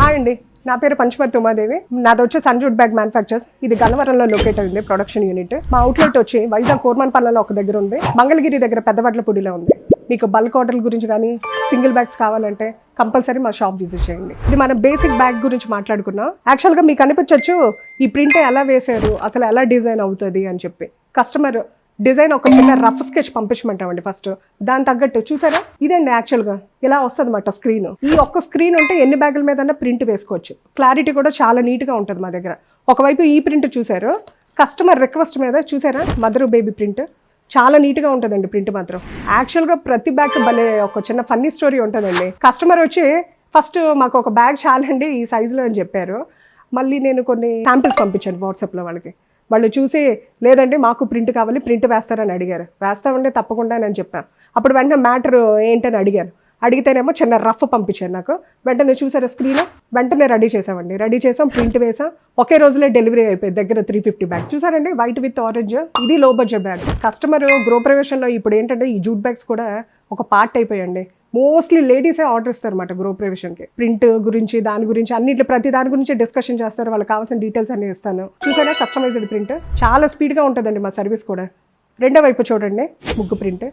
Hi అండి, నా పేరు పంచమర్తి ఉమాదేవి. నాది వచ్చి సన్ జూట్ బ్యాగ్ మ్యానుఫ్యాక్చర్స్. ఇది గన్నవరంలో లొకేట్ అయింది ప్రొడక్షన్ యూనిట్. మా అవుట్లెట్ వచ్చి వైజాగ్ కోర్మన్పల్లిలో ఒక దగ్గర ఉంది, మంగళగిరి దగ్గర పెద్దవడ్లపూడిలో ఉంది. మీకు బల్క్ ఆర్డర్ గురించి కానీ సింగిల్ బ్యాగ్స్ కావాలంటే కంపల్సరీ మా షాప్ విజిట్ చేయండి. ఇది మనం బేసిక్ బ్యాగ్ గురించి మాట్లాడుకున్నాం. యాక్చువల్గా మీకు అనిపించవచ్చు ఈ ప్రింట్ ఎలా వేశారు, అసలు ఎలా డిజైన్ అవుతుంది అని చెప్పి. కస్టమర్ డిజైన్ ఒక చిన్న రఫ్ స్కెచ్ పంపించమంటామండి ఫస్ట్. దాని తగ్గట్టు చూసారా, ఇదండి యాక్చువల్గా ఇలా వస్తుంది అన్నమాట స్క్రీన్. ఈ ఒక్క స్క్రీన్ ఉంటే ఎన్ని బ్యాగుల మీద ప్రింట్ వేసుకోవచ్చు. క్లారిటీ కూడా చాలా నీట్గా ఉంటుంది మా దగ్గర. ఒకవైపు ఈ ప్రింట్ చూసారు, కస్టమర్ రిక్వెస్ట్ మీద చూసారా, మదర్ బేబీ ప్రింట్ చాలా నీట్గా ఉంటుందండి. ప్రింట్ మాత్రం యాక్చువల్గా ప్రతి బ్యాగ్ భలే ఒక చిన్న ఫన్నీ స్టోరీ ఉంటుందండి. కస్టమర్ వచ్చి ఫస్ట్ మాకు ఒక బ్యాగ్ చాలండి ఈ సైజులో అని చెప్పారు. మళ్ళీ నేను కొన్ని శాంపిల్స్ పంపించాను వాట్సాప్లో వాళ్ళకి. వాళ్ళు చూసి లేదండి మాకు ప్రింట్ కావాలి, ప్రింట్ వేస్తారని అడిగారు. వేస్తామంటే తప్పకుండా అని చెప్పాను. అప్పుడు వెంటనే మ్యాటర్ ఏంటని అడిగారు. అడిగితేనేమో చిన్న రఫ్ పంపించారు నాకు. వెంటనే చూసారా స్క్రీన్, వెంటనే రెడీ చేసామండి. రెడీ చేసాం, ప్రింట్ వేసాం. ఒకే రోజులో డెలివరీ అయిపోయింది. దగ్గర 350 బ్యాగ్ చూసారండి, వైట్ విత్ ఆరెంజ్. ఇది లో బడ్జెట్ బ్యాగ్. కస్టమర్ గృహప్రవేశంలో ఇప్పుడు ఏంటంటే ఈ జూట్ బ్యాగ్స్ కూడా ఒక పార్ట్ అయిపోయాయండి. మోస్ట్లీ లేడీసే ఆర్డర్ ఇస్తారు అన్నమాట గృహప్రవేశంకి. ప్రింట్ గురించి దాని గురించి అన్నింటి ప్రతి దాని గురించి డిస్కషన్ చేస్తారు. వాళ్ళకి కావాల్సిన డీటెయిల్స్ అన్ని ఇస్తాను. చూసారా కస్టమైజ్డ్ ప్రింట్ చాలా స్పీడ్గా ఉంటుందండి మా సర్వీస్ కూడా. రెండో వైపు చూడండి ముగ్గు ప్రింట్.